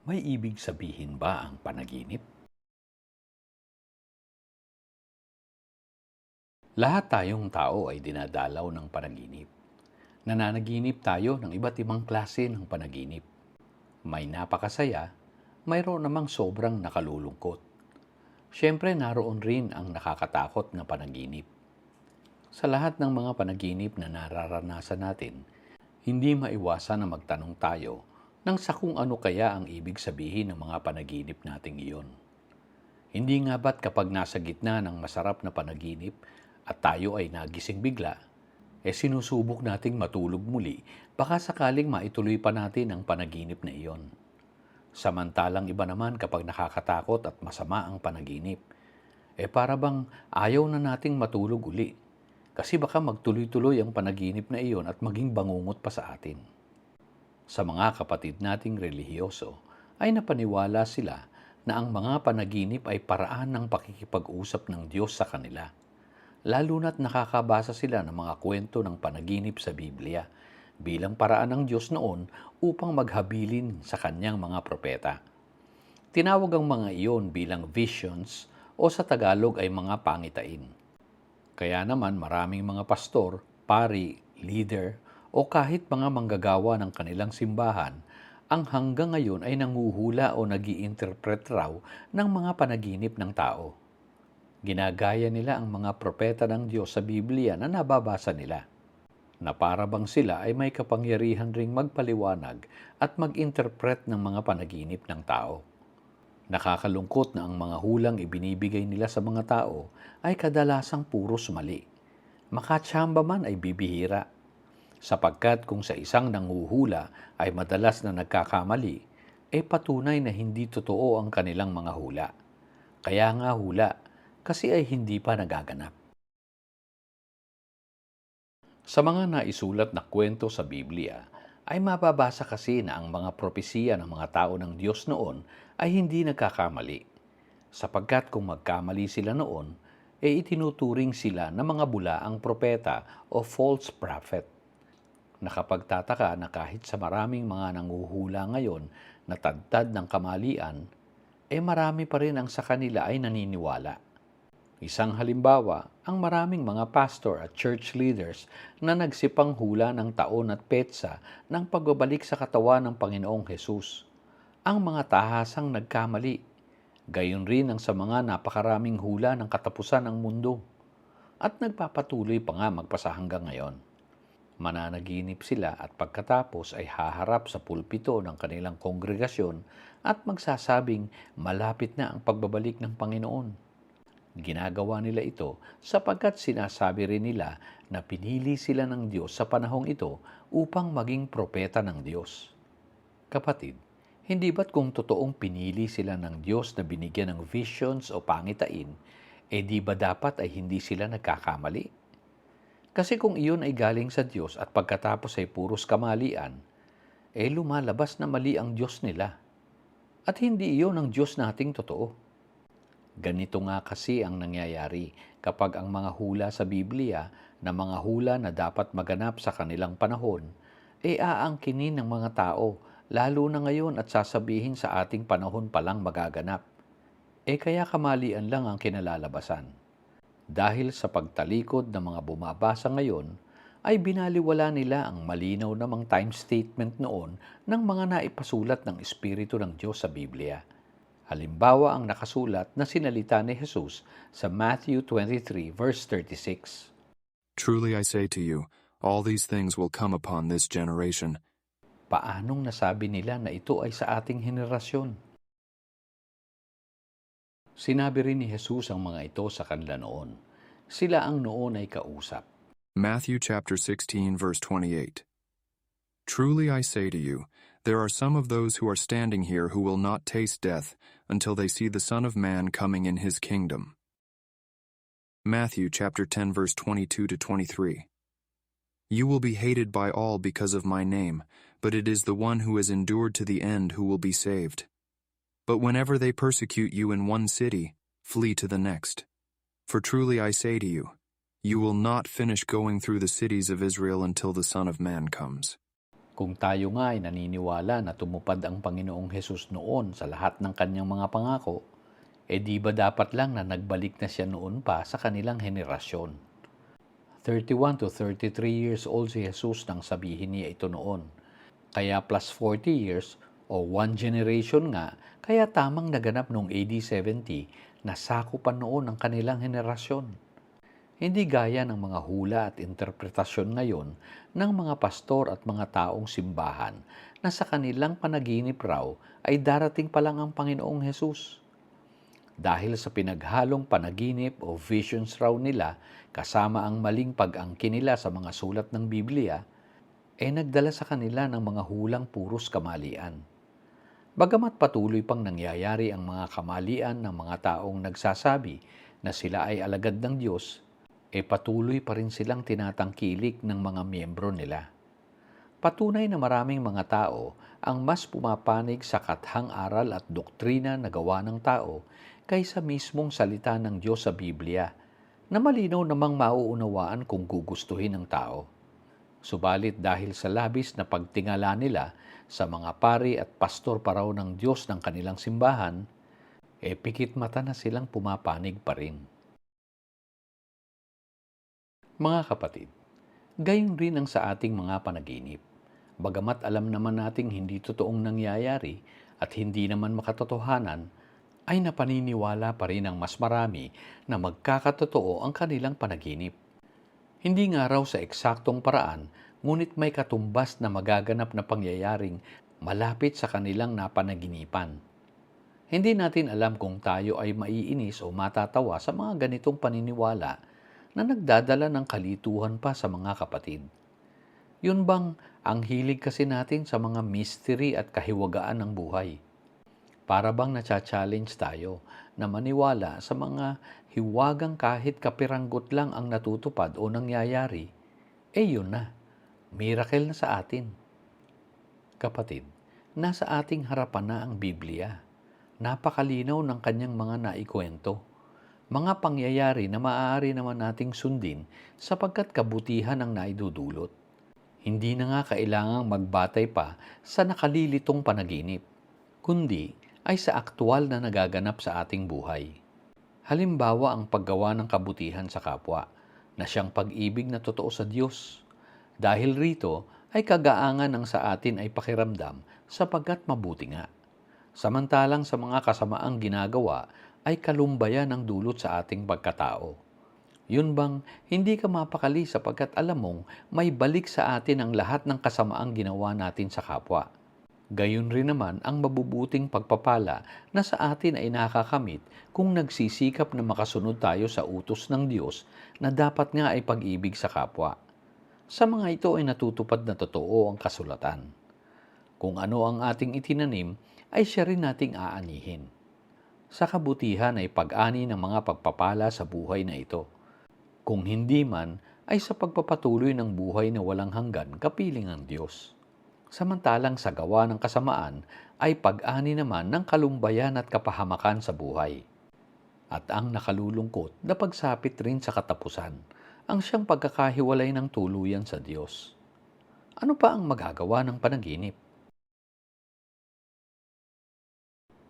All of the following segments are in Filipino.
May ibig sabihin ba ang panaginip? Lahat tayong tao ay dinadalaw ng panaginip. Nananaginip tayo ng iba't ibang klase ng panaginip. May napakasaya, mayroon namang sobrang nakalulungkot. Siyempre naroon rin ang nakakatakot na panaginip. Sa lahat ng mga panaginip na nararanasan natin, hindi maiwasan na magtanong tayo nang sa kung ano kaya ang ibig sabihin ng mga panaginip nating iyon. Hindi nga ba't kapag nasa gitna ng masarap na panaginip at tayo ay nagising bigla, sinusubok nating matulog muli, baka sakaling maituloy pa natin ang panaginip na iyon. Samantalang iba naman kapag nakakatakot at masama ang panaginip, para bang ayaw na nating matulog uli. Kasi baka magtuloy-tuloy ang panaginip na iyon at maging bangungot pa sa atin. Sa mga kapatid nating relihiyoso, ay napaniwala sila na ang mga panaginip ay paraan ng pakikipag-usap ng Diyos sa kanila. Lalo na't nakakabasa sila ng mga kwento ng panaginip sa Biblia bilang paraan ng Diyos noon upang maghabilin sa kanyang mga propeta. Tinawag ang mga iyon bilang visions o sa Tagalog ay mga pangitain. Kaya naman maraming mga pastor, pari, leader, o kahit mga manggagawa ng kanilang simbahan ang hanggang ngayon ay nanguhula o nag-i-interpret raw ng mga panaginip ng tao. Ginagaya nila ang mga propeta ng Diyos sa Biblia na nababasa nila, na para bang sila ay may kapangyarihan ring magpaliwanag at mag-interpret ng mga panaginip ng tao. Nakakalungkot na ang mga hulang ibinibigay nila sa mga tao ay kadalasang puros mali. Makatsamba man ay bibihira. Sapagkat kung sa isang nanghuhula ay madalas na nagkakamali, patunay na hindi totoo ang kanilang mga hula. Kaya nga hula, kasi ay hindi pa nagaganap. Sa mga naisulat na kwento sa Biblia, ay mababasa kasi na ang mga propesiya ng mga tao ng Diyos noon ay hindi nagkakamali. Sapagkat kung magkamali sila noon, itinuturing sila na mga bulaang propeta o false prophet. Nakapagtataka na kahit sa maraming mga nanguhula ngayon na tadtad ng kamalian, marami pa rin ang sa kanila ay naniniwala. Isang halimbawa, ang maraming mga pastor at church leaders na nagsipang hula ng taon at petsa ng pagbabalik sa katawan ng Panginoong Hesus. Ang mga tahasang nagkamali. Gayon rin ang sa mga napakaraming hula ng katapusan ng mundo. At nagpapatuloy pa nga magpasa hanggang ngayon. Mananaginip sila at pagkatapos ay haharap sa pulpito ng kanilang kongregasyon at magsasabing malapit na ang pagbabalik ng Panginoon. Ginagawa nila ito sapagkat sinasabi rin nila na pinili sila ng Diyos sa panahong ito upang maging propeta ng Diyos. Kapatid, hindi ba't kung totoong pinili sila ng Diyos na binigyan ng visions o pangitain, di ba dapat ay hindi sila nagkakamali? Kasi kung iyon ay galing sa Diyos at pagkatapos ay puros kamalian, lumalabas na mali ang Diyos nila. At hindi iyon ang Diyos nating totoo. Ganito nga kasi ang nangyayari kapag ang mga hula sa Biblia na mga hula na dapat maganap sa kanilang panahon, aangkinin ng mga tao, lalo na ngayon at sasabihin sa ating panahon palang magaganap. Kaya kamalian lang ang kinalalabasan. Dahil sa pagtalikod ng mga bumabasa ngayon, ay binaliwala nila ang malinaw namang time statement noon ng mga naipasulat ng Espiritu ng Diyos sa Biblia. Halimbawa ang nakasulat na sinalita ni Jesus sa Matthew 23 verse 36. Truly I say to you, all these things will come upon this generation. Paanong nasabi nila na ito ay sa ating henerasyon? Sinabi rin ni Jesus ang mga ito sa kanila noon. Sila ang noon ay kausap. Matthew chapter 16 verse 28. Truly I say to you, there are some of those who are standing here who will not taste death until they see the Son of Man coming in his kingdom. Matthew chapter 10 verse 22 to 23. You will be hated by all because of my name, but it is the one who has endured to the end who will be saved. But whenever they persecute you in one city, flee to the next. For truly I say to you, you will not finish going through the cities of Israel until the Son of Man comes. Kung tayo nga ay naniniwala na tumupad ang Panginoong Hesus noon sa lahat ng kanyang mga pangako, di ba dapat lang na nagbalik na siya noon pa sa kanilang henerasyon? 31 to 33 years old si Jesus nang sabihin niya ito noon. Kaya plus 40 years o one generation nga, kaya tamang naganap noong AD 70 na sakupan noon ang kanilang henerasyon. Hindi gaya ng mga hula at interpretasyon ngayon ng mga pastor at mga taong simbahan na sa kanilang panaginip raw ay darating pa lang ang Panginoong Hesus. Dahil sa pinaghalong panaginip o visions raw nila kasama ang maling pag-angkin nila sa mga sulat ng Biblia, nagdala sa kanila ng mga hulang puros kamalian. Bagamat patuloy pang nangyayari ang mga kamalian ng mga taong nagsasabi na sila ay alagad ng Diyos, patuloy pa rin silang tinatangkilik ng mga miyembro nila. Patunay na maraming mga tao ang mas pumapanig sa kathang aral at doktrina na gawa ng tao kaysa mismong salita ng Diyos sa Biblia, na malinaw namang mauunawaan kung gugustuhin ng tao. Subalit dahil sa labis na pagtingala nila sa mga pari at pastor pa raw ng Diyos ng kanilang simbahan, pikit mata na silang pumapanig pa rin. Mga kapatid, gayon rin ang sa ating mga panaginip. Bagamat alam naman nating hindi totoong nangyayari at hindi naman makatotohanan, ay napaniniwala pa rin ang mas marami na magkakatotoo ang kanilang panaginip. Hindi nga raw sa eksaktong paraan, ngunit may katumbas na magaganap na pangyayaring malapit sa kanilang napanaginipan. Hindi natin alam kung tayo ay maiinis o matatawa sa mga ganitong paniniwala na nagdadala ng kalituhan pa sa mga kapatid. Yun bang ang hilig kasi natin sa mga mystery at kahiwagaan ng buhay? Para bang nacha-challenge tayo na maniwala sa mga hiwagang kahit kapiranggot lang ang natutupad o nangyayari, yun na, miracle na sa atin. Kapatid, nasa ating harapan na ang Biblia. Napakalinaw ng kanyang mga naikwento. Mga pangyayari na maaari naman nating sundin sapagkat kabutihan ang naidudulot. Hindi na nga kailangang magbatay pa sa nakalilitong panaginip, kundi ay sa aktwal na nagaganap sa ating buhay. Halimbawa ang paggawa ng kabutihan sa kapwa, na siyang pag-ibig na totoo sa Diyos. Dahil rito ay kagaangan ng sa atin ay pakiramdam sapagkat mabuti nga. Samantalang sa mga kasamaang ginagawa ay kalumbayan ang dulot sa ating pagkatao. Yun bang hindi ka mapakali sapagkat alam mong may balik sa atin ang lahat ng kasamaang ginawa natin sa kapwa. Gayon rin naman ang mabubuting pagpapala na sa atin ay nakakamit kung nagsisikap na makasunod tayo sa utos ng Diyos na dapat nga ay pag-ibig sa kapwa. Sa mga ito ay natutupad na totoo ang kasulatan. Kung ano ang ating itinanim, ay siya rin nating aanihin. Sa kabutihan ay pag-ani ng mga pagpapala sa buhay na ito. Kung hindi man, ay sa pagpapatuloy ng buhay na walang hanggan kapiling ang Diyos. Samantalang sa gawa ng kasamaan ay pag-ani naman ng kalumbayan at kapahamakan sa buhay. At ang nakalulungkot na pagsapit rin sa katapusan, ang siyang pagkakahiwalay ng tuluyan sa Diyos. Ano pa ang magagawa ng panaginip?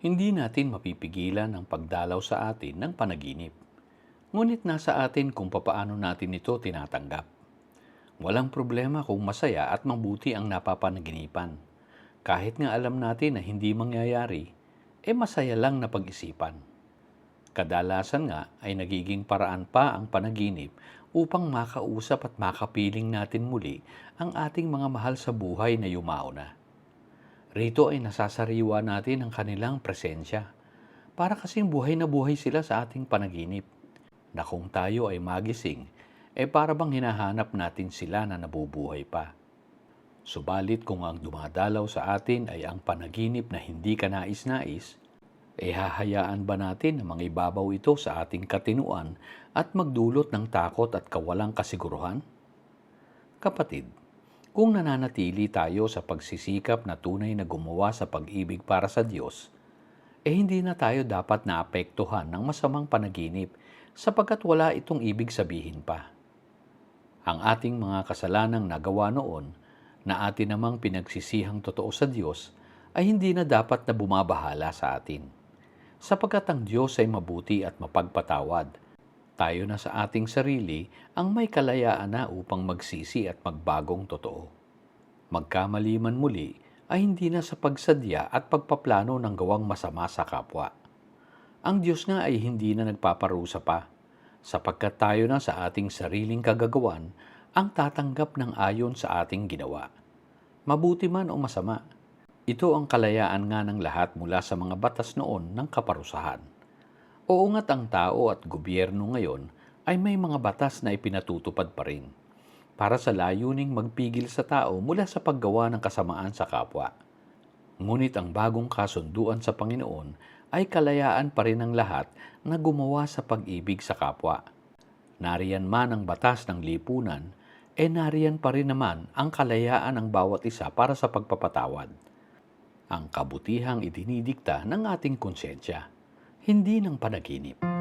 Hindi natin mapipigilan ang pagdalaw sa atin ng panaginip. Ngunit nasa atin kung papaano natin ito tinatanggap. Walang problema kung masaya at mabuti ang napapanaginipan. Kahit nga alam natin na hindi mangyayari, masaya lang na pag-isipan. Kadalasan nga ay nagiging paraan pa ang panaginip upang makausap at makapiling natin muli ang ating mga mahal sa buhay na yumao na. Rito ay nasasariwa natin ang kanilang presensya. Para kasing buhay na buhay sila sa ating panaginip. Na kung tayo ay magising, para bang hinahanap natin sila na nabubuhay pa. Subalit kung ang dumadalaw sa atin ay ang panaginip na hindi ka nais-nais, hahayaan ba natin na mangibabaw ito sa ating katinuan at magdulot ng takot at kawalang kasiguruhan? Kapatid, kung nananatili tayo sa pagsisikap na tunay na gumawa sa pag-ibig para sa Diyos, hindi na tayo dapat naapektuhan ng masamang panaginip sapagkat wala itong ibig sabihin pa. Ang ating mga kasalanang nagawa noon, na atin namang pinagsisihang totoo sa Diyos ay hindi na dapat na bumabahala sa atin. Sapagkat ang Diyos ay mabuti at mapagpatawad. Tayo na sa ating sarili ang may kalayaan na upang magsisi at magbagong totoo. Magkamali man muli ay hindi na sa pagsadya at pagpaplano ng gawang masama sa kapwa. Ang Diyos nga ay hindi na nagpaparusa pa, sapagkat tayo na sa ating sariling kagagawan ang tatanggap ng ayon sa ating ginawa. Mabuti man o masama, ito ang kalayaan nga ng lahat mula sa mga batas noon ng kaparusahan. Oo nga't ang tao at gobyerno ngayon ay may mga batas na ipinatutupad pa rin para sa layuning magpigil sa tao mula sa paggawa ng kasamaan sa kapwa. Ngunit ang bagong kasunduan sa Panginoon ay kalayaan pa rin ng lahat na gumawa sa pag-ibig sa kapwa. Nariyan man ang batas ng lipunan, nariyan pa rin naman ang kalayaan ng bawat isa para sa pagpapatawad. Ang kabutihang idinidikta ng ating konsensya, hindi ng panaginip.